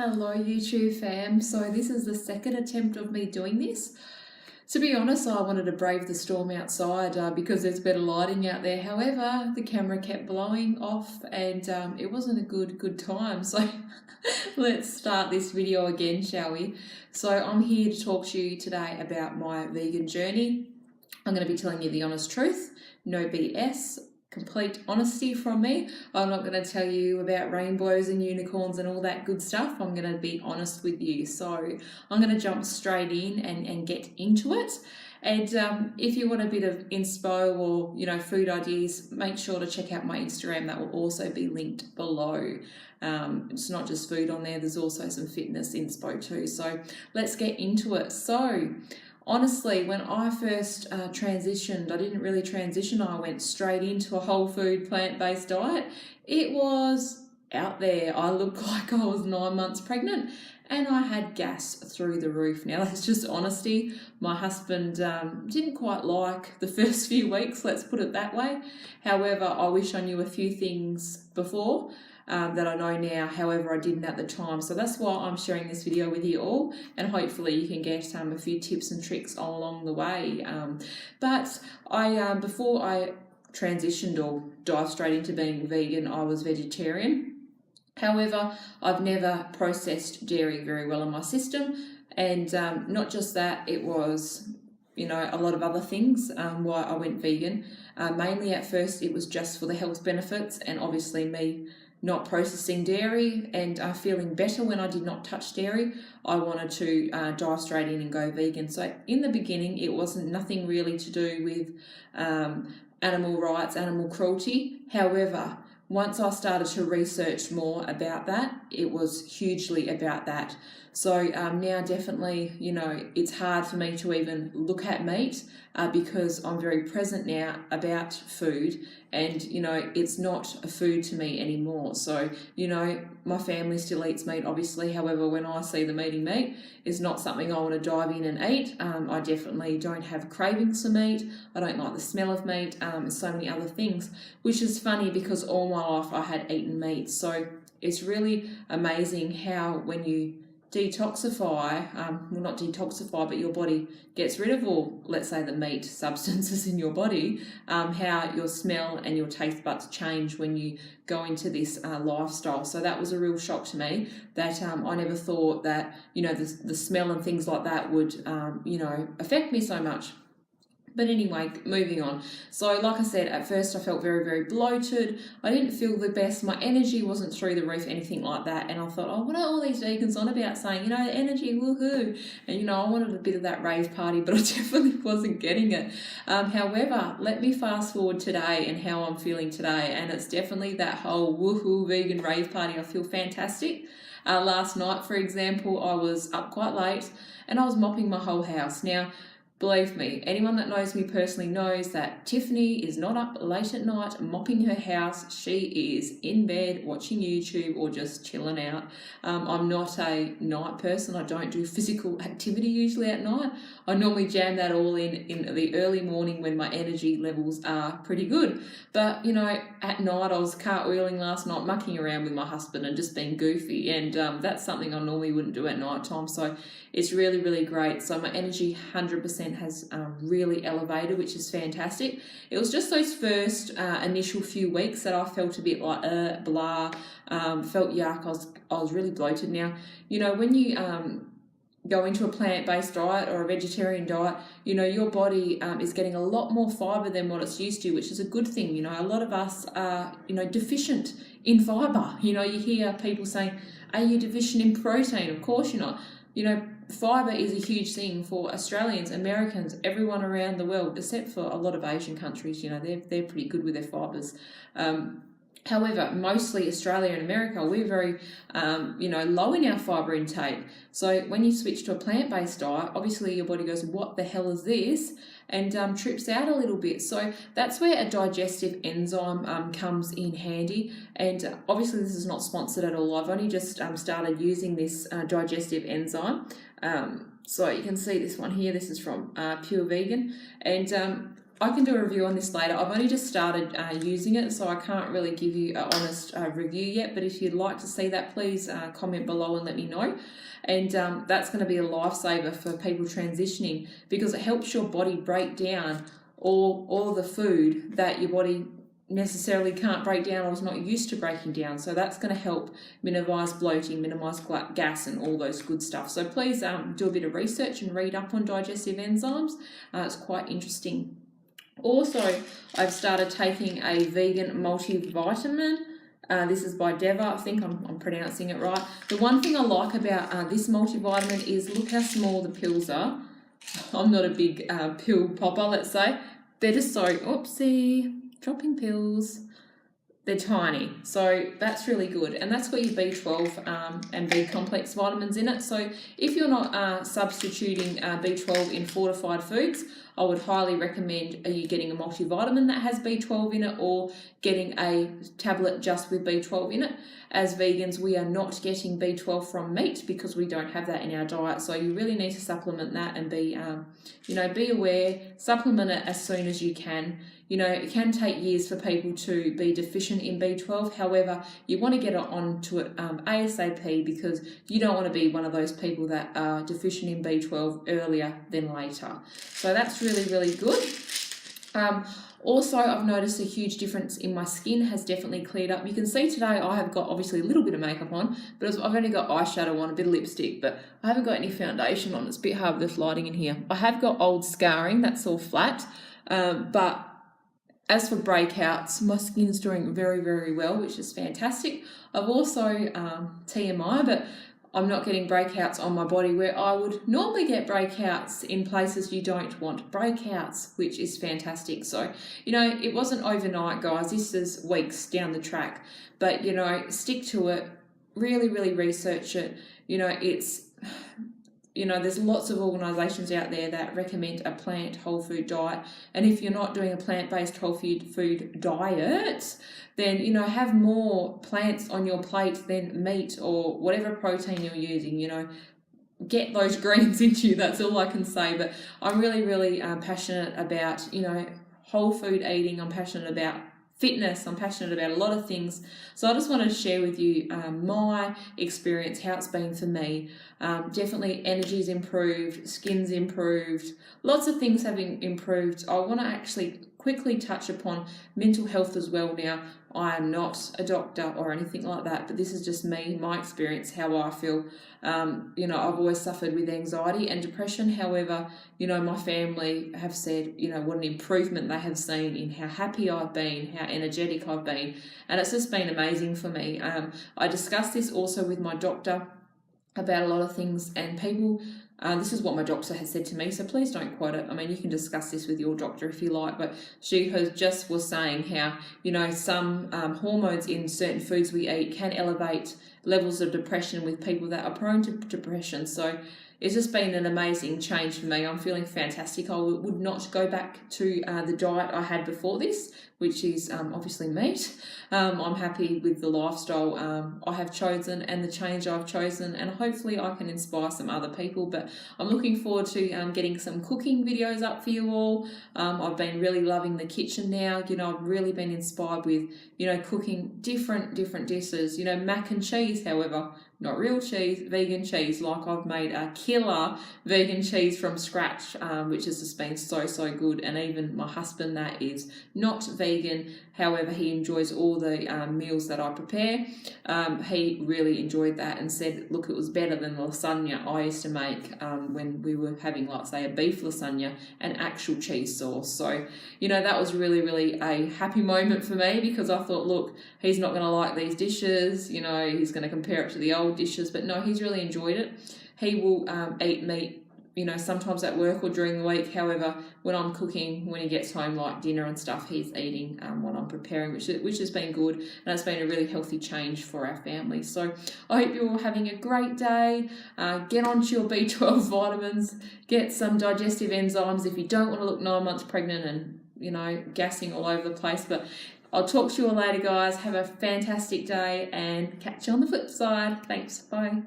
Hello YouTube fam, so this is the second attempt of me doing this. To be honest, I wanted to brave the storm outside because there's better lighting out there. However, the camera kept blowing off and it wasn't a good time. So let's start this video again, shall we? So I'm here to talk to you today about my vegan journey. I'm going to be telling you the honest truth, no BS. Complete honesty from me. I'm not going to tell you about rainbows and unicorns and all that good stuff. I'm going to be honest with you. So I'm going to jump straight in and get into it. And if you want a bit of inspo or food ideas, make sure to check out my Instagram. That will also be linked below. It's not just food on there. There's also some fitness inspo too. So let's get into it. So honestly, when I first transitioned, I didn't really transition. I went straight into a whole food, plant-based diet. It was out there. I looked like I was 9 months pregnant and I had gas through the roof. Now, that's just honesty. My husband didn't quite like the first few weeks, let's put it that way. However, I wish I knew a few things before. That I know now, however I didn't at the time. So that's why I'm sharing this video with you all, and hopefully you can get a few tips and tricks all along the way. But before I transitioned or dived straight into being vegan, I was vegetarian. However, I've never processed dairy very well in my system, and not just that, it was a lot of other things why I went vegan. Mainly at first it was just for the health benefits, and obviously me not processing dairy and feeling better when I did not touch dairy, I wanted to dive straight in and go vegan. So in the beginning, it wasn't nothing really to do with animal rights, animal cruelty. However, once I started to research more about that, it was hugely about that. So now definitely, it's hard for me to even look at meat because I'm very present now about food, and it's not a food to me anymore. So my family still eats meat obviously, however when I see them eating meat, it's not something I want to dive in and eat. I definitely don't have cravings for meat. I don't like the smell of meat, and so many other things, which is funny because all my life I had eaten meat. So it's really amazing how when you detoxify, well not detoxify, but your body gets rid of all, let's say, the meat substances in your body, how your smell and your taste buds change when you go into this lifestyle. So that was a real shock to me, that I never thought that the smell and things like that would affect me so much. But anyway, moving on. So like I said, at first I felt very bloated. I didn't feel the best. My energy wasn't through the roof, anything like that. And I thought, oh, what are all these vegans on about, saying, energy, woohoo. And, I wanted a bit of that rave party, but I definitely wasn't getting it. However, let me fast forward today and how I'm feeling today. And it's definitely that whole woohoo vegan rave party. I feel fantastic. Last night, for example, I was up quite late and I was mopping my whole house. Now, believe me, anyone that knows me personally knows that Tiffany is not up late at night mopping her house. She is in bed watching YouTube or just chilling out. I'm not a night person. I don't do physical activity usually at night. I normally jam that all in the early morning when my energy levels are pretty good. But, at night I was cartwheeling last night, mucking around with my husband and just being goofy. And that's something I normally wouldn't do at night time. So it's really great. So my energy 100% has really elevated, which is fantastic. It was just those first initial few weeks that I felt a bit like blah, felt yuck. I was really bloated. Now, when you go into a plant-based diet or a vegetarian diet, your body is getting a lot more fiber than what it's used to, which is a good thing. A lot of us are deficient in fiber. You hear people saying, are you deficient in protein? Of course you're not. Fiber is a huge thing for Australians, Americans, everyone around the world, except for a lot of Asian countries. They're pretty good with their fibers. However, mostly Australia and America, we're very, low in our fiber intake. So when you switch to a plant-based diet, obviously your body goes, what the hell is this? And trips out a little bit. So that's where a digestive enzyme comes in handy. And obviously this is not sponsored at all. I've only just started using this digestive enzyme. So you can see this one here. This is from Pure Vegan. And I can do a review on this later. I've only just started using it, so I can't really give you an honest review yet, but if you'd like to see that, please comment below and let me know. And that's going to be a lifesaver for people transitioning, because it helps your body break down all the food that your body necessarily can't break down or is not used to breaking down. So that's going to help minimise bloating, minimise gas and all those good stuff. So please do a bit of research and read up on digestive enzymes. It's quite interesting. Also, I've started taking a vegan multivitamin. This is by Deva. I think I'm pronouncing it right. The one thing I like about this multivitamin is look how small the pills are. I'm not a big pill popper, let's say. They're just so, oopsie, dropping pills. They're tiny, so that's really good, and that's got your B12 and B complex vitamins in it. So if you're not substituting B12 in fortified foods, I would highly recommend you getting a multivitamin that has B12 in it, or getting a tablet just with B12 in it. As vegans, we are not getting B12 from meat because we don't have that in our diet, so you really need to supplement that and be aware, supplement it as soon as you can. It can take years for people to be deficient in B12. However, you want to get onto it ASAP, because you don't want to be one of those people that are deficient in B12 earlier than later. So that's really, really good. Also, I've noticed a huge difference in my skin has definitely cleared up. You can see today I have got obviously a little bit of makeup on, but I've only got eyeshadow on, a bit of lipstick, but I haven't got any foundation on. It's a bit hard with this lighting in here. I have got old scarring, that's all flat, but as for breakouts, my skin's doing very, very well, which is fantastic. I've also TMI, but I'm not getting breakouts on my body where I would normally get breakouts in places you don't want breakouts, which is fantastic. So, it wasn't overnight, guys. This is weeks down the track. But, stick to it. Really, really research it. There's lots of organisations out there that recommend a plant whole food diet. And if you're not doing a plant-based whole food diet, then, have more plants on your plate than meat or whatever protein you're using. Get those greens into you. That's all I can say. But I'm really, really passionate about, whole food eating. I'm passionate about fitness. I'm passionate about a lot of things. So I just wanted to share with you my experience, how it's been for me. Definitely energy's improved, skin's improved, lots of things have improved. I want to actually quickly touch upon mental health as well now. I am not a doctor or anything like that, but this is just me, my experience, how I feel. I've always suffered with anxiety and depression. However, my family have said, what an improvement they have seen in how happy I've been, how energetic I've been. And it's just been amazing for me. I discussed this also with my doctor about a lot of things, and people, this is what my doctor has said to me, so please don't quote it. I mean, you can discuss this with your doctor if you like, but she was saying how, some hormones in certain foods we eat can elevate levels of depression with people that are prone to depression. So it's just been an amazing change for me. I'm feeling fantastic. I would not go back to the diet I had before this, which is obviously meat. I'm happy with the lifestyle I have chosen and the change I've chosen, and hopefully I can inspire some other people. But I'm looking forward to getting some cooking videos up for you all. I've been really loving the kitchen now. I've really been inspired with, cooking different dishes. Mac and cheese, however, not real cheese, vegan cheese. Like I've made a killer vegan cheese from scratch, which has just been so good. And even my husband, that is not vegan, however, he enjoys all the meals that I prepare. He really enjoyed that and said, look, it was better than the lasagna I used to make when we were having, like, say, a beef lasagna and actual cheese sauce. So, that was really, really a happy moment for me, because I thought, look, he's not going to like these dishes, he's going to compare it to the old dishes, but no, he's really enjoyed it. He will eat meat, sometimes at work or during the week. However, when I'm cooking, when he gets home, like dinner and stuff, he's eating what I'm preparing, which has been good, and it's been a really healthy change for our family. So I hope you're all having a great day. Get onto your B12 vitamins, get some digestive enzymes if you don't want to look 9 months pregnant and, gassing all over the place. But I'll talk to you all later, guys. Have a fantastic day and catch you on the flip side. Thanks. Bye.